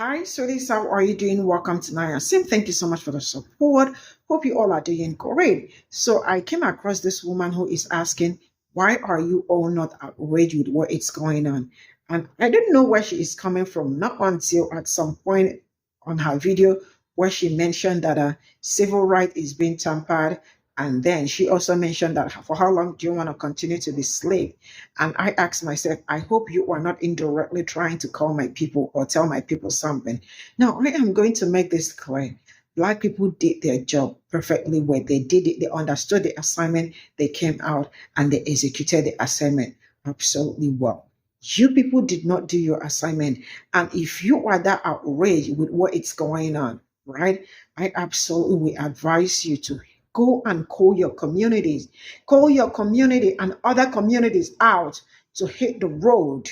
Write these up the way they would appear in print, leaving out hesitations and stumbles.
Hi, sweeties. How are you doing? Welcome to Naya Sim. Thank you so much for the support. Hope you all are doing great. So I came across this woman who is asking, why are you all not outraged with what is going on? And I didn't know where she is coming from, not until at some point on her video where she mentioned that civil right is being tampered. And then she also mentioned that for how long do you want to continue to be slave? And I asked myself, I hope you are not indirectly trying to call my people or tell my people something. Now, I am going to make this clear. Black people did their job perfectly well. They did it, they understood the assignment, they came out and they executed the assignment absolutely well. You people did not do your assignment. And if you are that outraged with what is going on, right, I absolutely advise you to go and call your communities. Call your community and other communities out to hit the road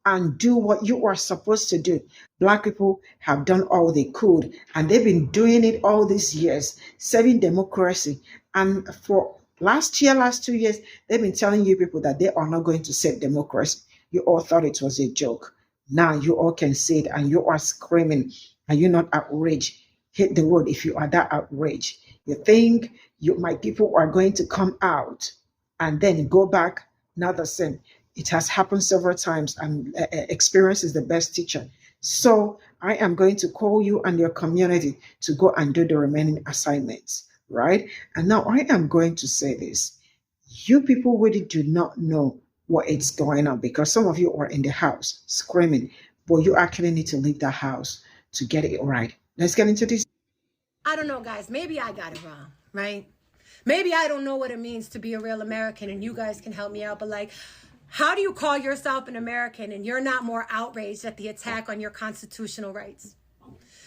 and do what you are supposed to do. Black people have done all they could, and they've been doing it all these years, serving democracy. And for last year, last 2 years, they've been telling you people that they are not going to save democracy. You all thought it was a joke. Now you all can see it, and you are screaming. Are you not outraged? Hit the road if you are that outraged. You think my people are going to come out and then go back? Not the same. It has happened several times, and experience is the best teacher. So I am going to call you and your community to go and do the remaining assignments, right? And now I am going to say this. You people really do not know what is going on because some of you are in the house screaming, but you actually need to leave the house to get it right. Let's get into this. I don't know, guys. Maybe I got it wrong, right? Maybe I don't know what it means to be a real American and you guys can help me out. But like, how do you call yourself an American and you're not more outraged at the attack on your constitutional rights?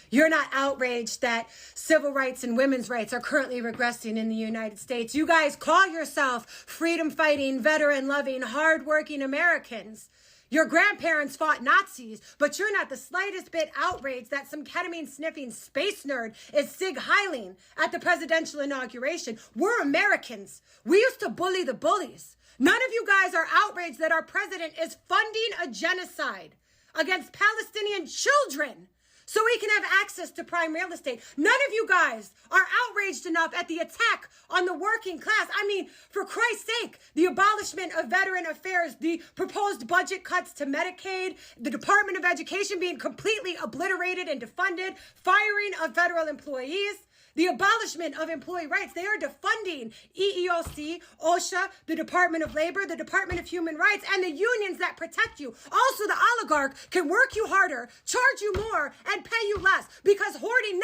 You're not outraged that civil rights and women's rights are currently regressing in the United States. You guys call yourself freedom-fighting, veteran-loving, hard-working Americans. Your grandparents fought Nazis, but you're not the slightest bit outraged that some ketamine-sniffing space nerd is Sig Heiling at the presidential inauguration. We're Americans. We used to bully the bullies. None of you guys are outraged that our president is funding a genocide against Palestinian children so we can have access to prime real estate. None of you guys are outraged enough at the attack on the working class. I mean, for Christ's sake, the abolishment of veteran affairs, the proposed budget cuts to Medicaid, the Department of Education being completely obliterated and defunded, firing of federal employees, the abolishment of employee rights. They are defunding EEOC, OSHA, the Department of Labor, the Department of Human Rights, and the unions that protect you. Also, the oligarch can work you harder, charge you more, and pay you less because hoarding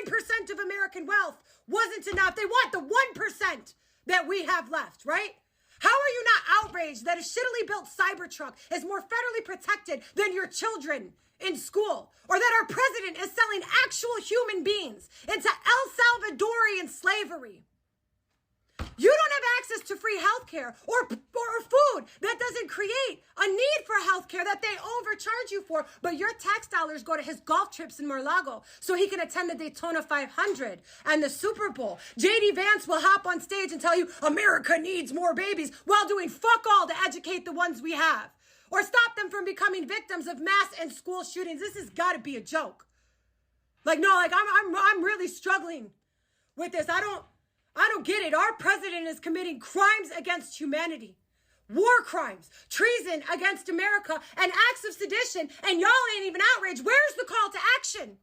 99% of American wealth wasn't enough. They want the 1% that we have left, right? How are you not outraged that a shittily built Cybertruck is more federally protected than your children in school? Or that our president is selling actual human beings into El Salvadorian slavery? You don't have access to free healthcare or food that doesn't create a need for healthcare that they overcharge you for. But your tax dollars go to his golf trips in Mar-a-Lago so he can attend the Daytona 500 and the Super Bowl. JD Vance will hop on stage and tell you America needs more babies while doing fuck all to educate the ones we have or stop them from becoming victims of mass and school shootings. This has got to be a joke. I'm really struggling with this. I don't get it. Our president is committing crimes against humanity, war crimes, treason against America, and acts of sedition, and y'all ain't even outraged. Where's the call to action?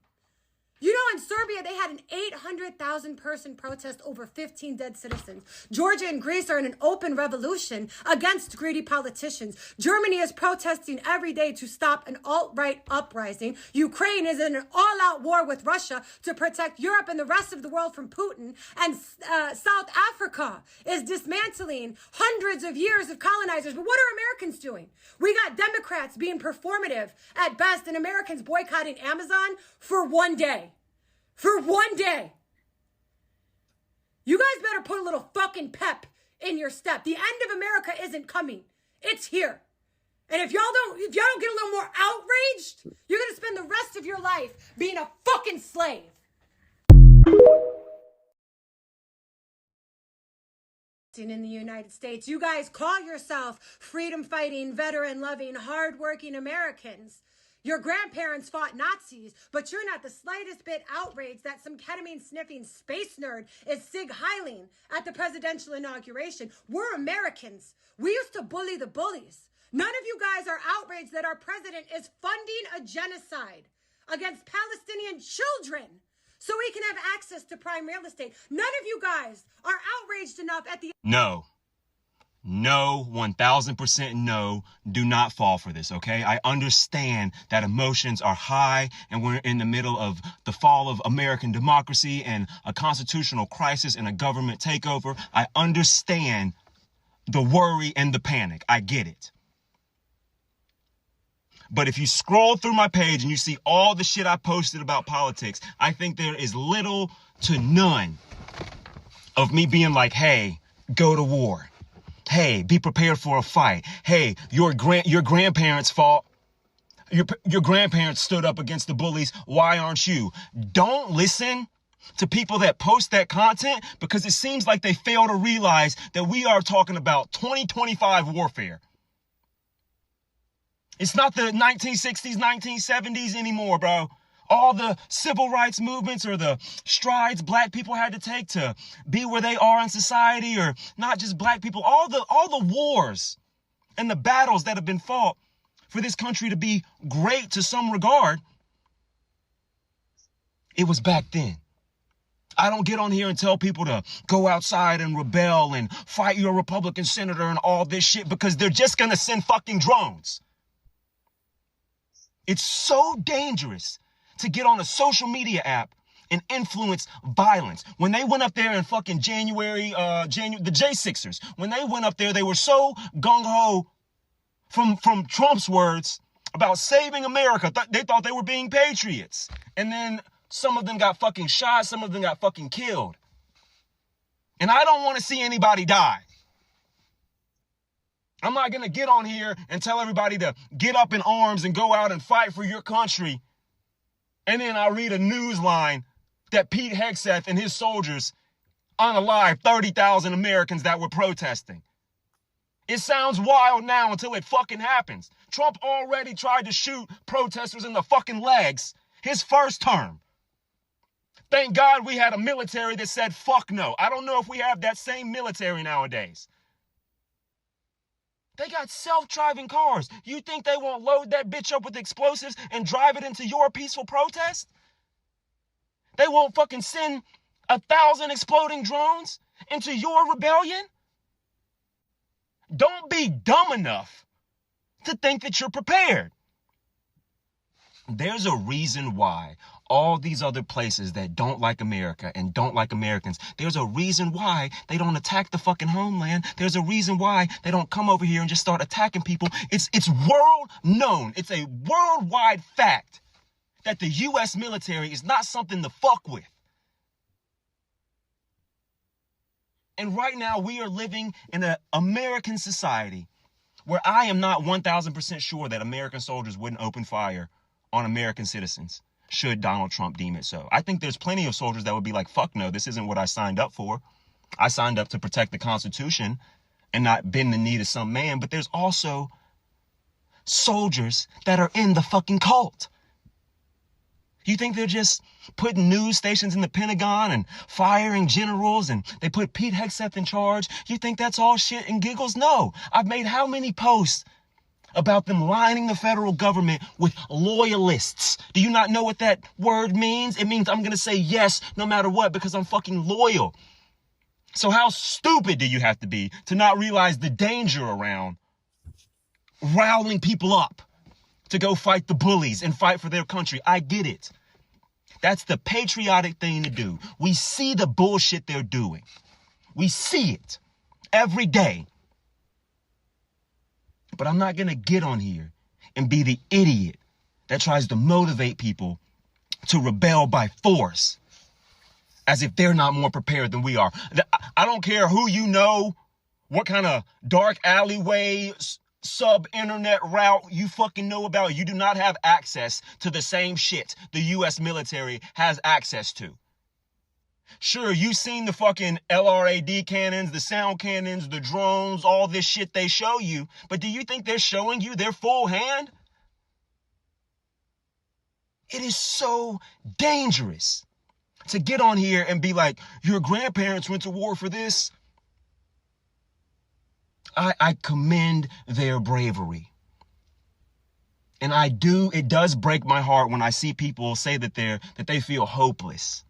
You know, in Serbia, they had an 800,000 person protest over 15 dead citizens. Georgia and Greece are in an open revolution against greedy politicians. Germany is protesting every day to stop an alt-right uprising. Ukraine is in an all-out war with Russia to protect Europe and the rest of the world from Putin. And South Africa is dismantling hundreds of years of colonizers. But what are Americans doing? We got Democrats being performative at best and Americans boycotting Amazon for one day. For one day. You guys better put a little fucking pep in your step. The end of America isn't coming. It's here. And if y'all don't get a little more outraged, you're going to spend the rest of your life being a fucking slave. In the United States, you guys call yourself freedom-fighting, veteran-loving, hard-working Americans. Your grandparents fought Nazis, but you're not the slightest bit outraged that some ketamine-sniffing space nerd is Sig Heiling at the presidential inauguration. We're Americans. We used to bully the bullies. None of you guys are outraged that our president is funding a genocide against Palestinian children so we can have access to prime real estate. None of you guys are outraged enough at the... No. No, 1000% no, do not fall for this, okay? I understand that emotions are high and we're in the middle of the fall of American democracy and a constitutional crisis and a government takeover. I understand the worry and the panic. I get it. But if you scroll through my page and you see all the shit I posted about politics, I think there is little to none of me being like, hey, go to war. Hey, be prepared for a fight. Hey, your grandparents fought. Your grandparents stood up against the bullies. Why aren't you? Don't listen to people that post that content because it seems like they fail to realize that we are talking about 2025 warfare. It's not the 1960s, 1970s anymore, bro. All the civil rights movements or the strides black people had to take to be where they are in society, or not just black people, all the wars and the battles that have been fought for this country to be great to some regard, it was back then. I don't get on here and tell people to go outside and rebel and fight your Republican senator and all this shit because they're just going to send fucking drones. It's so dangerous to get on a social media app and influence violence. When they went up there in fucking January, the J6ers, when they went up there, they were so gung-ho from Trump's words about saving America. They thought they were being patriots. And then some of them got fucking shot. Some of them got fucking killed. And I don't want to see anybody die. I'm not going to get on here and tell everybody to get up in arms and go out and fight for your country. And then I read a news line that Pete Hegseth and his soldiers unalived 30,000 Americans that were protesting. It sounds wild now until it fucking happens. Trump already tried to shoot protesters in the fucking legs his first term. Thank God we had a military that said fuck no. I don't know if we have that same military nowadays. They got self-driving cars. You think they won't load that bitch up with explosives and drive it into your peaceful protest? They won't fucking send 1,000 exploding drones into your rebellion? Don't be dumb enough to think that you're prepared. There's a reason why all these other places that don't like America and don't like Americans, there's a reason why they don't attack the fucking homeland. There's a reason why they don't come over here and just start attacking people. It's world known. It's a worldwide fact that the U.S. military is not something to fuck with. And right now we are living in an American society where I am not 1,000% sure that American soldiers wouldn't open fire on American citizens should Donald Trump deem it so. I think there's plenty of soldiers that would be like, fuck no, this isn't what I signed up for. I signed up to protect the Constitution and not bend the knee to some man. But there's also soldiers that are in the fucking cult. You think they're just putting news stations in the Pentagon and firing generals and they put Pete Hegseth in charge? You think that's all shit and giggles? No. I've made how many posts about them lining the federal government with loyalists? Do you not know what that word means? It means I'm going to say yes no matter what because I'm fucking loyal. So how stupid do you have to be to not realize the danger around riling people up to go fight the bullies and fight for their country? I get it. That's the patriotic thing to do. We see the bullshit they're doing. We see it every day. But I'm not going to get on here and be the idiot that tries to motivate people to rebel by force as if they're not more prepared than we are. I don't care who you know, what kind of dark alleyway, sub-internet route you fucking know about. You do not have access to the same shit the U.S. military has access to. Sure, you've seen the fucking LRAD cannons, the sound cannons, the drones, all this shit they show you. But do you think they're showing you their full hand? It is so dangerous to get on here and be like, your grandparents went to war for this. I commend their bravery. And it does break my heart when I see people say that they feel hopeless.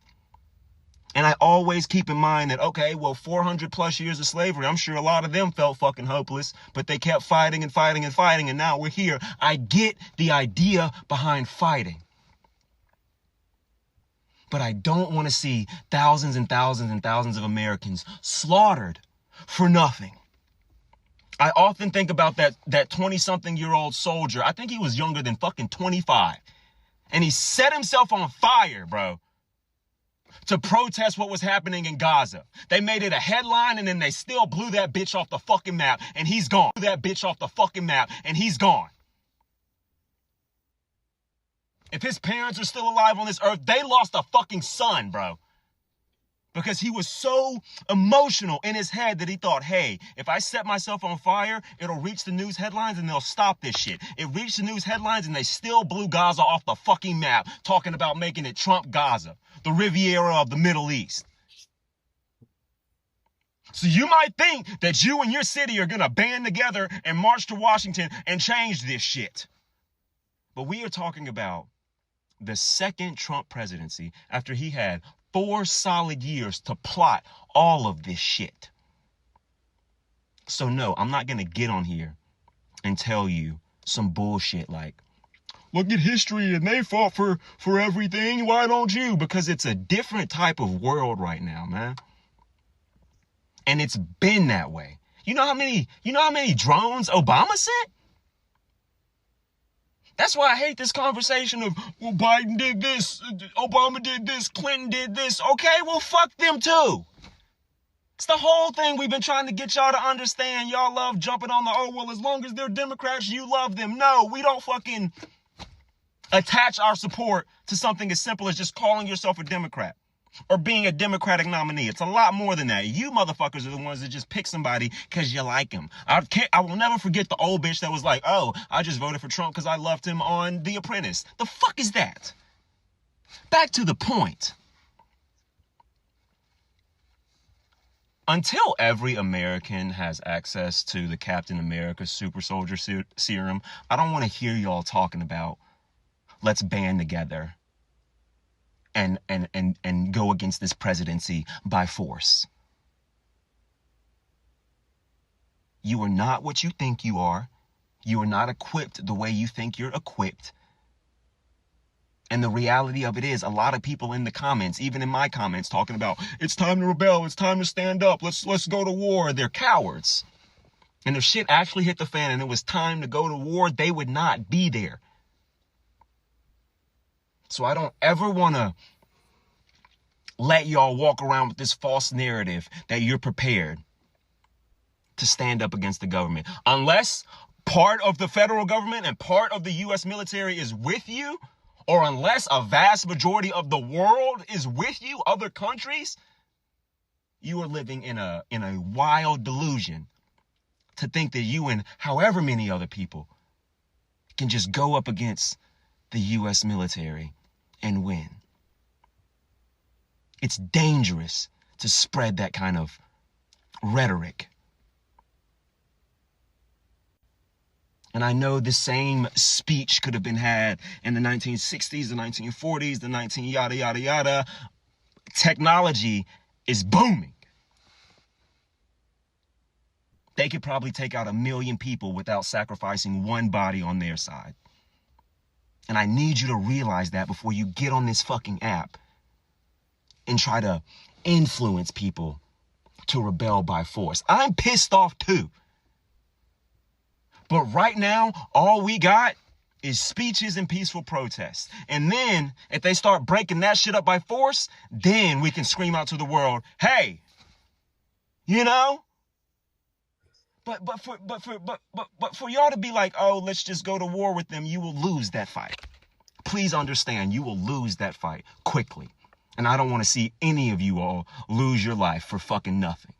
And I always keep in mind that, okay, well, 400 plus years of slavery, I'm sure a lot of them felt fucking hopeless, but they kept fighting and fighting and fighting, and now we're here. I get the idea behind fighting. But I don't want to see thousands and thousands and thousands of Americans slaughtered for nothing. I often think about that 20-something-year-old soldier. I think he was younger than fucking 25. And he set himself on fire, bro, to protest what was happening in Gaza. They made it a headline, and then they still blew that bitch off the fucking map, and he's gone. Blew that bitch off the fucking map, and he's gone. If his parents are still alive on this earth, they lost a fucking son, bro. Because he was so emotional in his head that he thought, hey, if I set myself on fire, it'll reach the news headlines and they'll stop this shit. It reached the news headlines and they still blew Gaza off the fucking map, talking about making it Trump Gaza, the Riviera of the Middle East. So you might think that you and your city are going to band together and march to Washington and change this shit. But we are talking about the second Trump presidency after he had 4 solid years to plot all of this shit. So no, I'm not going to get on here and tell you some bullshit like, look at history and they fought for everything. Why don't you? Because it's a different type of world right now, man. And it's been that way. You know how many drones Obama sent? That's why I hate this conversation of, well, Biden did this, Obama did this, Clinton did this. Okay, well, fuck them too. It's the whole thing we've been trying to get y'all to understand. Y'all love jumping on the, oh, well, as long as they're Democrats, you love them. No, we don't fucking attach our support to something as simple as just calling yourself a Democrat or being a Democratic nominee. It's a lot more than that. You motherfuckers are the ones that just pick somebody because you like him. I will never forget the old bitch that was like, oh, I just voted for Trump because I loved him on The Apprentice. The fuck is that? Back to the point. Until every American has access to the Captain America Super Soldier Serum, I don't want to hear y'all talking about let's band together and go against this presidency by force. You are not what you think you are. You are not equipped the way you think you're equipped. And the reality of it is, a lot of people in the comments, even in my comments, talking about, it's time to rebel, it's time to stand up, let's go to war. They're cowards. And if shit actually hit the fan and it was time to go to war, they would not be there. So I don't ever want to let y'all walk around with this false narrative that you're prepared to stand up against the government. Unless part of the federal government and part of the U.S. military is with you, or unless a vast majority of the world is with you, other countries, you are living in a wild delusion to think that you and however many other people can just go up against the U.S. military and win. It's dangerous to spread that kind of rhetoric. And I know the same speech could have been had in the 1960s, the 1940s, the 19 yada, yada, yada. Technology is booming. They could probably take out 1 million people without sacrificing one body on their side. And I need you to realize that before you get on this fucking app and try to influence people to rebel by force. I'm pissed off too. But right now, all we got is speeches and peaceful protests. And then if they start breaking that shit up by force, then we can scream out to the world, hey, you know? But for y'all to be like, oh, let's just go to war with them, you will lose that fight. Please understand, you will lose that fight quickly. And I don't want to see any of you all lose your life for fucking nothing.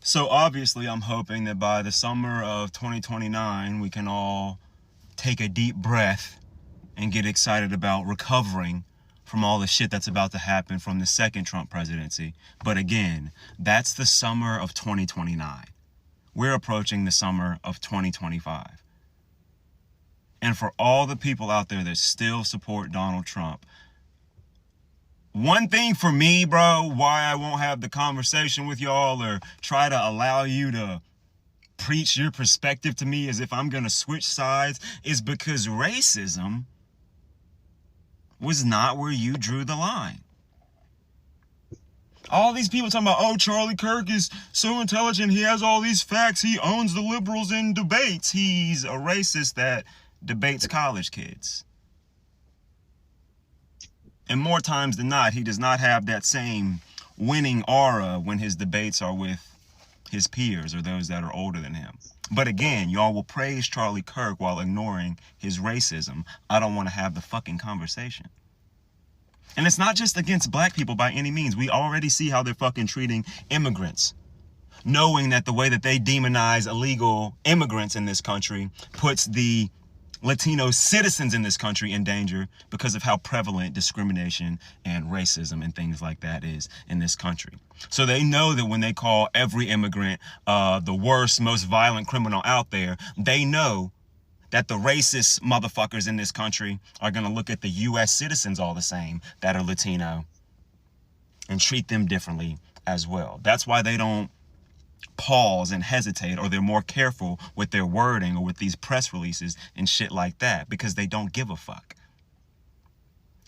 So obviously I'm hoping that by the summer of 2029, we can all take a deep breath and get excited about recovering from all the shit that's about to happen from the second Trump presidency. But again, that's the summer of 2029. We're approaching the summer of 2025. And for all the people out there that still support Donald Trump, one thing for me, bro, why I won't have the conversation with y'all or try to allow you to preach your perspective to me as if I'm going to switch sides is because racism was not where you drew the line. All these people talking about, oh, Charlie Kirk is so intelligent, he has all these facts, he owns the liberals in debates. He's a racist that debates college kids. And more times than not, he does not have that same winning aura when his debates are with his peers or those that are older than him. But again, y'all will praise Charlie Kirk while ignoring his racism. I don't want to have the fucking conversation. And it's not just against black people by any means. We already see how they're fucking treating immigrants, knowing that the way that they demonize illegal immigrants in this country puts the Latino citizens in this country in danger because of how prevalent discrimination and racism and things like that is in this country. So they know that when they call every immigrant the worst, most violent criminal out there, they know that the racist motherfuckers in this country are going to look at the U.S. citizens all the same that are Latino and treat them differently as well. That's why they don't pause and hesitate, or they're more careful with their wording or with these press releases and shit like that, because they don't give a fuck.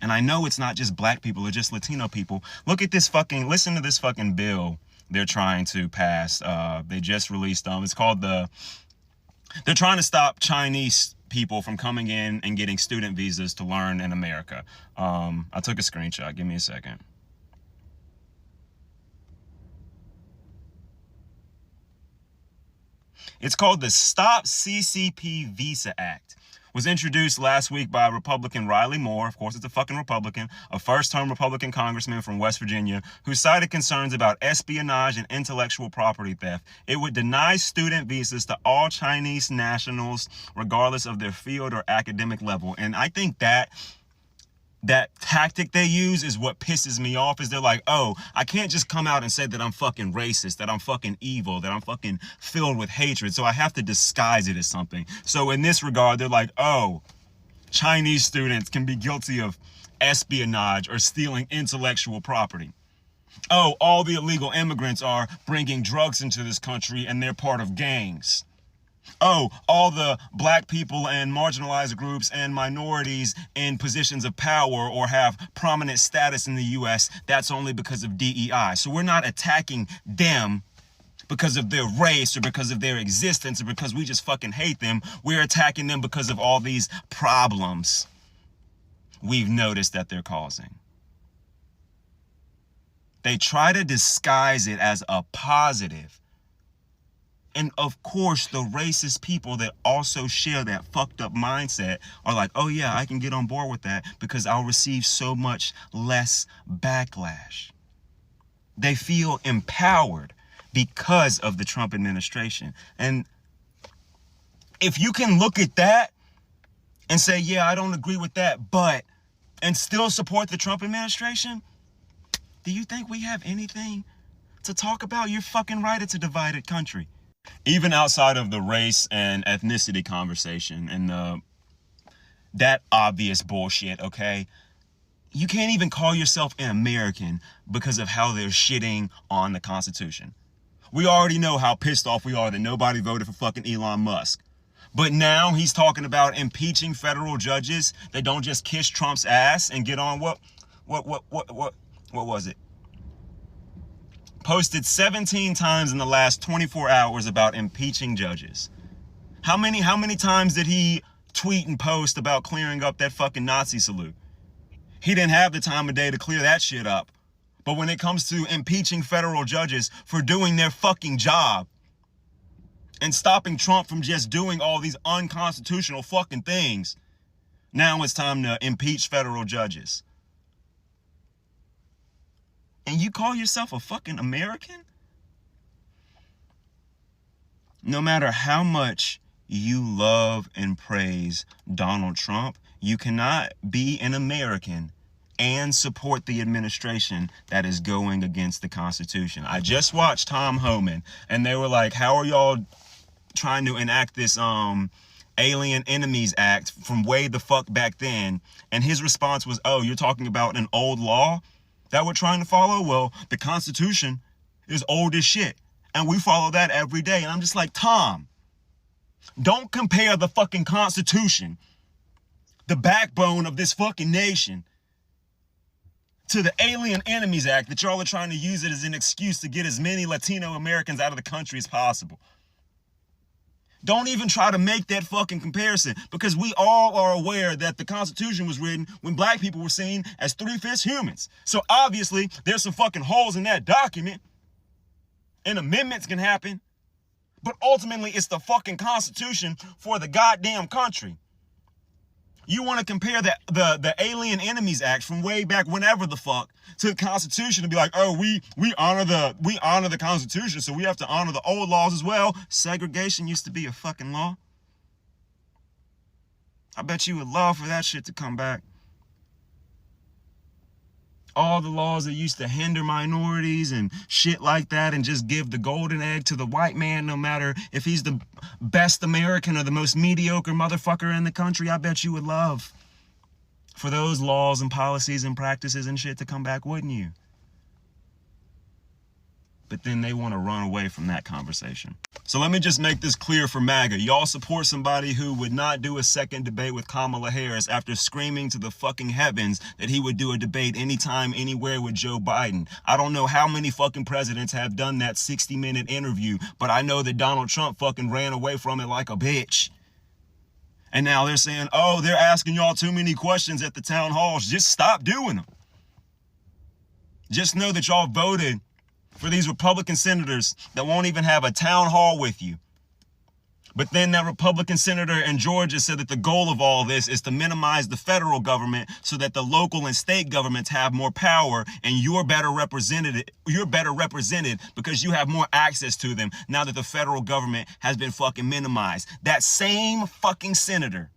And I know it's not just black people or just Latino people. Look at this fucking, listen to this fucking bill they're trying to pass. They just released it's called they're trying to stop Chinese people from coming in and getting student visas to learn in America. I took a screenshot. Give me a second. It's called the Stop CCP Visa Act. Was introduced last week by Republican Riley Moore. Of course, it's a fucking Republican, a first-term Republican congressman from West Virginia, who cited concerns about espionage and intellectual property theft. It would deny student visas to all Chinese nationals, regardless of their field or academic level. And I think that tactic they use is what pisses me off, is they're like, oh, I can't just come out and say that I'm fucking racist, that I'm fucking evil, that I'm fucking filled with hatred, so I have to disguise it as something. So in this regard, they're like, oh, Chinese students can be guilty of espionage or stealing intellectual property. Oh, all the illegal immigrants are bringing drugs into this country and they're part of gangs. Oh, all the black people and marginalized groups and minorities in positions of power or have prominent status in the U.S., that's only because of DEI. So we're not attacking them because of their race or because of their existence or because we just fucking hate them. We're attacking them because of all these problems we've noticed that they're causing. They try to disguise it as a positive. And of course, the racist people that also share that fucked up mindset are like, oh yeah, I can get on board with that because I'll receive so much less backlash. They feel empowered because of the Trump administration. And if you can look at that and say, yeah, I don't agree with that, and still support the Trump administration, do you think we have anything to talk about? You're fucking right, it's a divided country. Even outside of the race and ethnicity conversation and that obvious bullshit, okay? You can't even call yourself an American because of how they're shitting on the Constitution. We already know how pissed off we are that nobody voted for fucking Elon Musk. But now he's talking about impeaching federal judges that don't just kiss Trump's ass and get on what was it? Posted 17 times in the last 24 hours about impeaching judges. How many times did he tweet and post about clearing up that fucking Nazi salute? He didn't have the time of day to clear that shit up. But when it comes to impeaching federal judges for doing their fucking job and stopping Trump from just doing all these unconstitutional fucking things, now it's time to impeach federal judges. And you call yourself a fucking American? no matter how much you love and praise Donald Trump, you cannot be an American and support the administration that is going against the Constitution. I just watched Tom Homan, and they were like, how are y'all trying to enact this Alien Enemies Act from way the fuck back then? And his response was, oh, you're talking about an old law that we're trying to follow? Well, the Constitution is old as shit, and we follow that every day. And I'm just like, Tom, don't compare the fucking Constitution, the backbone of this fucking nation, to the Alien Enemies Act that y'all are trying to use it as an excuse to get as many Latino Americans out of the country as possible. Don't even try to make that fucking comparison, because we all are aware that the Constitution was written when black people were seen as 3/5 humans. So obviously there's some fucking holes in that document, and amendments can happen, but ultimately it's the fucking Constitution for the goddamn country. You want to compare the Alien Enemies Act from way back whenever the fuck to the Constitution and be like, oh, we honor the Constitution, so we have to honor the old laws as well. Segregation used to be a fucking law. I bet you would love for that shit to come back. All the laws that used to hinder minorities and shit like that, and just give the golden egg to the white man, no matter if he's the best American or the most mediocre motherfucker in the country. I bet you would love for those laws and policies and practices and shit to come back, wouldn't you? But then they want to run away from that conversation. So let me just make this clear for MAGA. Y'all support somebody who would not do a second debate with Kamala Harris after screaming to the fucking heavens that he would do a debate anytime, anywhere with Joe Biden. I don't know how many fucking presidents have done that 60-minute interview, but I know that Donald Trump fucking ran away from it like a bitch. And now they're saying, oh, they're asking y'all too many questions at the town halls. Just stop doing them. Just know that y'all voted for these Republican senators that won't even have a town hall with you. But then that Republican senator in Georgia said that the goal of all this is to minimize the federal government so that the local and state governments have more power, and you're better represented because you have more access to them now that the federal government has been fucking minimized. That same fucking senator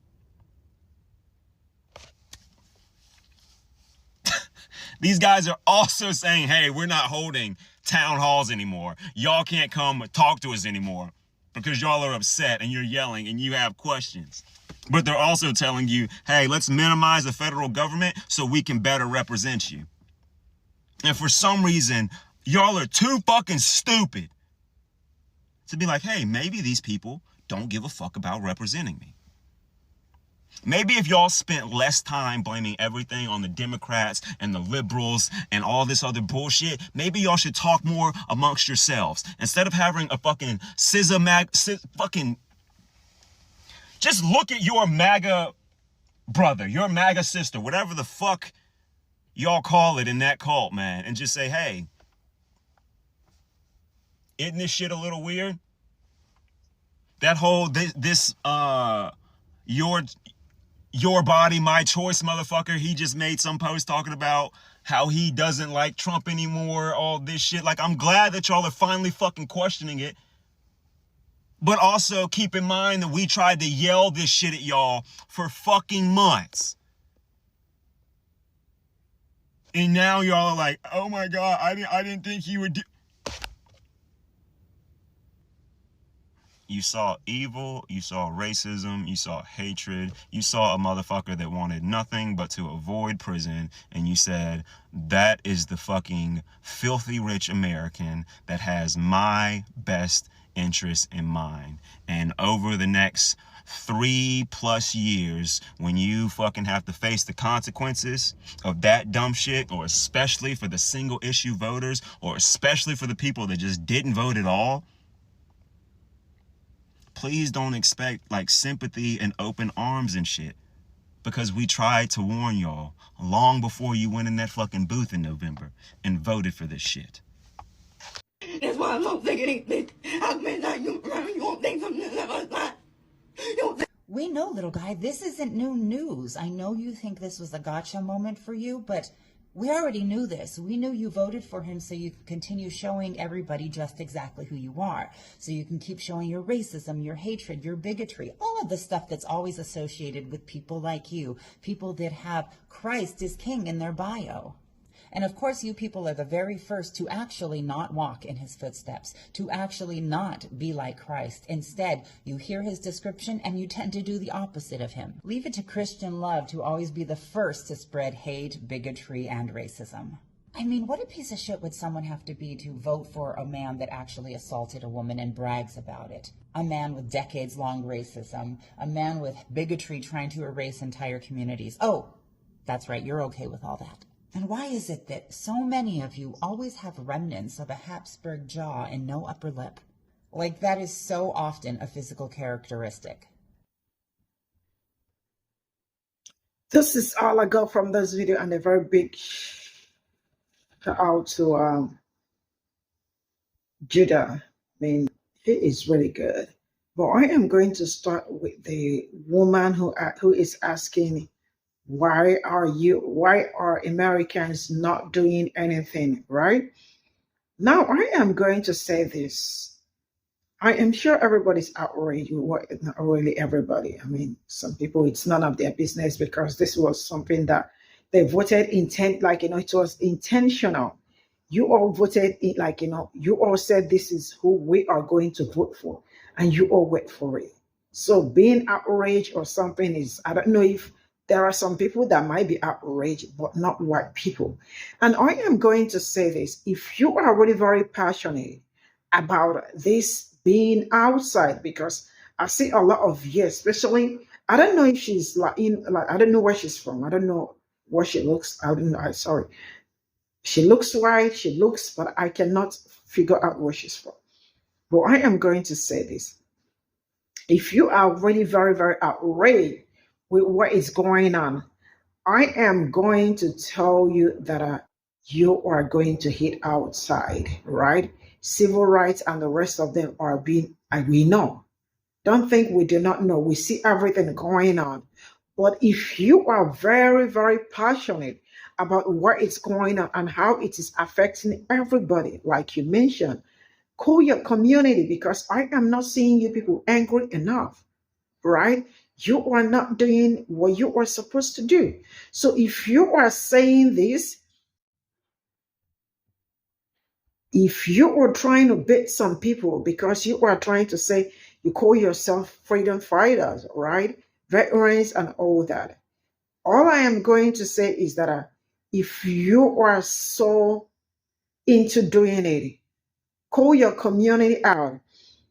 these guys are also saying, hey, we're not holding town halls anymore. Y'all can't come talk to us anymore because y'all are upset and you're yelling and you have questions. But they're also telling you, hey, let's minimize the federal government so we can better represent you. And for some reason, y'all are too fucking stupid to be like, hey, maybe these people don't give a fuck about representing me. Maybe if y'all spent less time blaming everything on the Democrats and the liberals and all this other bullshit, maybe y'all should talk more amongst yourselves. Instead of having a fucking just look at your MAGA brother, your MAGA sister, whatever the fuck y'all call it in that cult, man, and just say, hey, isn't this shit a little weird? That whole, your body, my choice, motherfucker. He just made some post talking about how he doesn't like Trump anymore, all this shit. Like, I'm glad that y'all are finally fucking questioning it. But also keep in mind that we tried to yell this shit at y'all for fucking months. And now y'all are like, oh my God, I didn't think he would do. You saw evil, you saw racism, you saw hatred, you saw a motherfucker that wanted nothing but to avoid prison, and you said, that is the fucking filthy rich American that has my best interest in mind. And over the next 3+ years, when you fucking have to face the consequences of that dumb shit, or especially for the single issue voters, or especially for the people that just didn't vote at all, please don't expect like sympathy and open arms and shit, because we tried to warn y'all long before you went in that fucking booth in November and voted for this shit. That's why I'm so sick of these bitches. How many times you won't think something like that? We know, little guy, this isn't new news. I know you think this was a gotcha moment for you, but We already knew this. We knew you voted for him so you could continue showing everybody just exactly who you are. So you can keep showing your racism, your hatred, your bigotry, all of the stuff that's always associated with people like you, people that have Christ as king in their bio. And of course, you people are the very first to actually not walk in his footsteps, to actually not be like Christ. Instead, you hear his description and you tend to do the opposite of him. Leave it to Christian love to always be the first to spread hate, bigotry, and racism. I mean, what a piece of shit would someone have to be to vote for a man that actually assaulted a woman and brags about it? A man with decades-long racism, a man with bigotry trying to erase entire communities. Oh, that's right, you're okay with all that. And why is it that so many of you always have remnants of a Habsburg jaw and no upper lip? Like, that is so often a physical characteristic. This is all I got from this video, and a very big shout out to Judah. I mean, he is really good. But I am going to start with the woman who is asking, why are Americans not doing anything, right? Now, I am going to say this. I am sure everybody's outraged with what, not really everybody. I mean, some people, it's none of their business because this was something that they voted like, it was intentional. You all voted it, like, you all said this is who we are going to vote for, and you all went for it. So being outraged or something is, I don't know if there are some people that might be outraged, but not white people. And I am going to say this. If you are really very passionate about this being outside, because I see a lot of, yes, especially, I don't know if she's like I don't know where she's from. I don't know what she looks. I don't know. Sorry. She looks white, but I cannot figure out where she's from. But I am going to say this. If you are really very, very outraged with what is going on, I am going to tell you that you are going to hit outside, right? Civil rights and the rest of them are being, we know. Don't think we do not know. We see everything going on. But if you are very, very passionate about what is going on and how it is affecting everybody, like you mentioned, call your community, because I am not seeing you people angry enough, right? You are not doing what you are supposed to do. So if you are saying this, if you are trying to beat some people because you are trying to say you call yourself freedom fighters, right? Veterans and all that. All I am going to say is that if you are so into doing it, call your community out.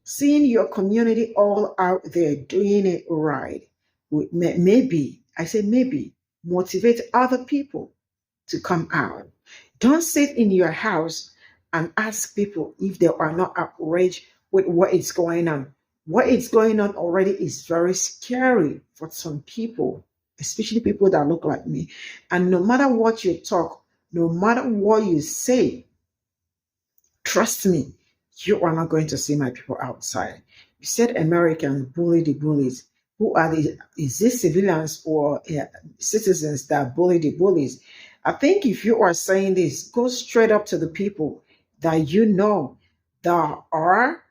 Seeing your community all out there doing it right, maybe, I say maybe, motivate other people to come out. Don't sit in your house and ask people if they are not outraged with what is going on. What is going on already is very scary for some people, especially people that look like me. And no matter what you talk, no matter what you say, trust me, you are not going to see my people outside. You said Americans bully the bullies. Who are the, is this civilians or citizens that bully the bullies? I think if you are saying this, go straight up to the people that you know that are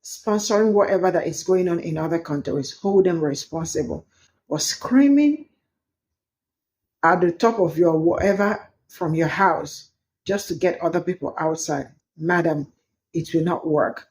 sponsoring whatever that is going on in other countries. Hold them responsible. Or screaming at the top of your whatever from your house just to get other people outside. Madam, it will not work.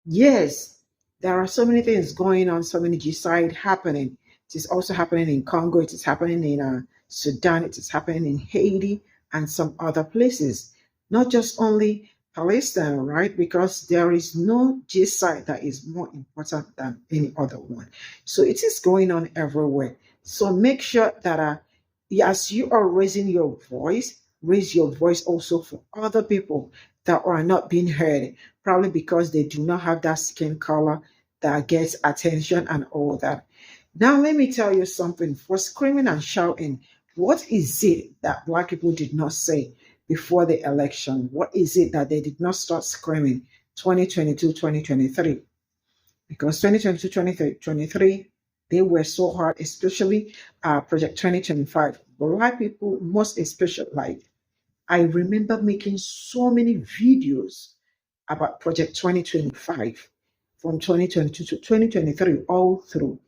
Yes, there are so many things going on, so many genocide happening. It is also happening in Congo, it is happening in Sudan, it is happening in Haiti and some other places. Not just only Palestine, right? Because there is no genocide that is more important than any other one. So it is going on everywhere. So make sure that as you are raising your voice, raise your voice also for other people that are not being heard, probably because they do not have that skin color that gets attention and all that. Now, let me tell you something. For screaming and shouting, what is it that Black people did not say before the election? What is it that they did not start screaming 2022, 2023? Because 2022, 2023, they were so hard, especially Project 2025. Black people, most especially, like I remember making so many videos about Project 2025 from 2022 to 2023, all through.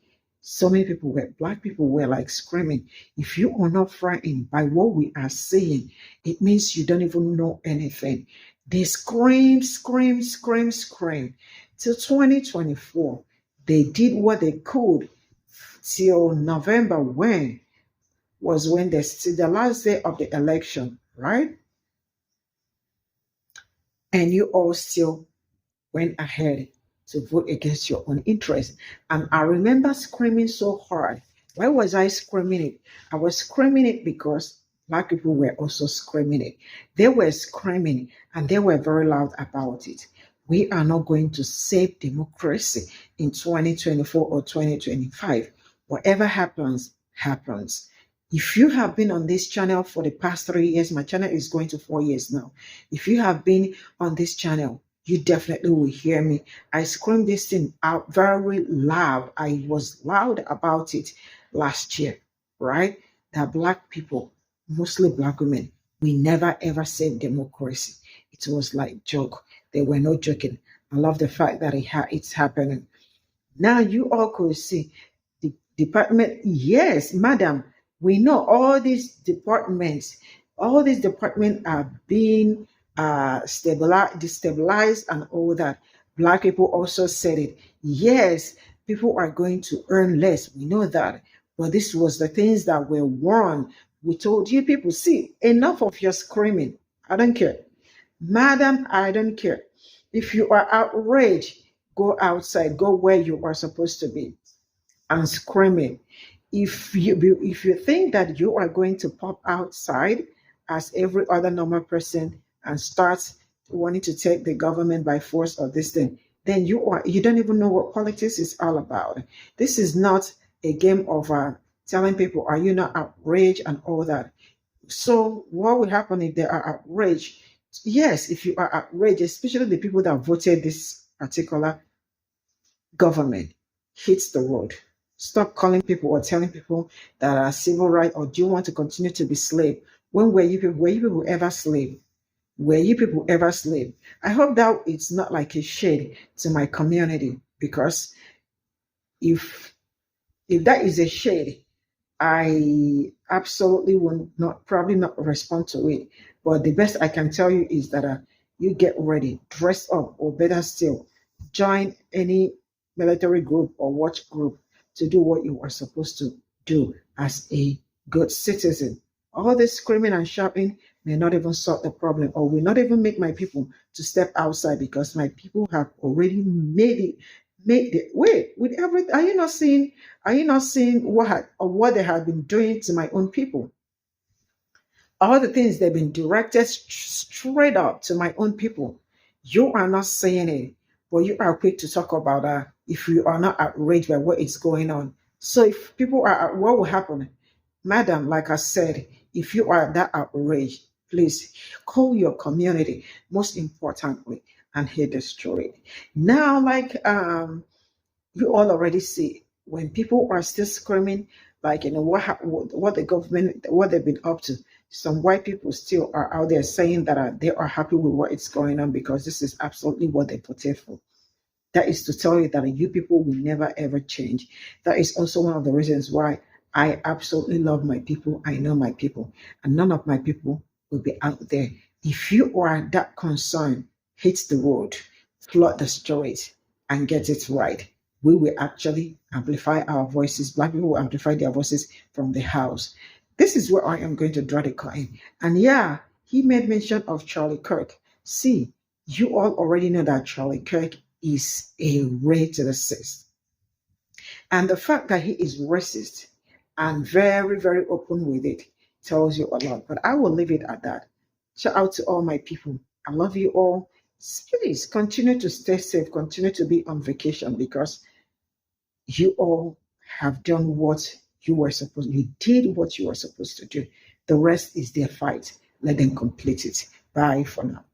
So many people black people were like screaming, if you are not frightened by what we are saying, it means you don't even know anything. They scream, scream, scream, scream. Till 2024, they did what they could till November, when the last day of the election, right? And you all still went ahead to vote against your own interest. And I remember screaming so hard. Why was I screaming it? I was screaming it because black people were also screaming it. They were screaming and they were very loud about it. We are not going to save democracy in 2024 or 2025. Whatever happens, happens. If you have been on this channel for the past 3 years, my channel is going to 4 years now. If you have been on this channel, you definitely will hear me. I screamed this thing out very loud. I was loud about it last year, right? That black people, mostly black women, we never ever said democracy. It was like joke. They were not joking. I love the fact that it's happening. Now you all could see the department. Yes, madam, we know all these departments are being destabilized and all that. Black people also said it. Yes, people are going to earn less. We know that. But this was the things that were warned. We told you people, see, enough of your screaming. I don't care. Madam, I don't care. If you are outraged, go outside, go where you are supposed to be and screaming. If you think that you are going to pop outside as every other normal person and start wanting to take the government by force or this thing, then you don't even know what politics is all about. This is not a game of telling people, are you not outraged and all that. So what will happen if they are outraged? Yes, if you are outraged, especially the people that voted this particular government, hits the road. Stop calling people or telling people that are civil rights, or do you want to continue to be slave? When were you people ever slave? Were you people ever slave? I hope that it's not like a shade to my community, because if that is a shade, I absolutely will probably not respond to it. But the best I can tell you is that you get ready, dress up, or better still, join any military group or watch group to do what you are supposed to do as a good citizen. All this screaming and shouting may not even solve the problem, or will not even make my people to step outside, because my people have already made the wait with everything. Are you not seeing what they have been doing to my own people? All the things they've been directed straight up to my own people. You are not saying it, but you are quick to talk about that if you are not outraged by what is going on. So if people are, what will happen? Madam, like I said, if you are that outraged, please call your community, most importantly, and hit the story. Now, like you all already see, when people are still screaming, like, what the government, what they've been up to, some white people still are out there saying that they are happy with what is going on, because this is absolutely what they voted for. That is to tell you that you people will never ever change. That is also one of the reasons why I absolutely love my people. I know my people, and none of my people will be out there. If you are that concerned, hit the road, flood the streets, and get it right. We will actually amplify our voices. Black people will amplify their voices from the house. This is where I am going to draw the curtain. And yeah, he made mention of Charlie Kirk. See, you all already know that Charlie Kirk is a racist. And the fact that he is racist and very, very open with it tells you a lot. But I will leave it at that. Shout out to all my people. I love you all. Please continue to stay safe, continue to be on vacation, because you all have done what you did what you were supposed to do. The rest is their fight. Let them complete it. Bye for now.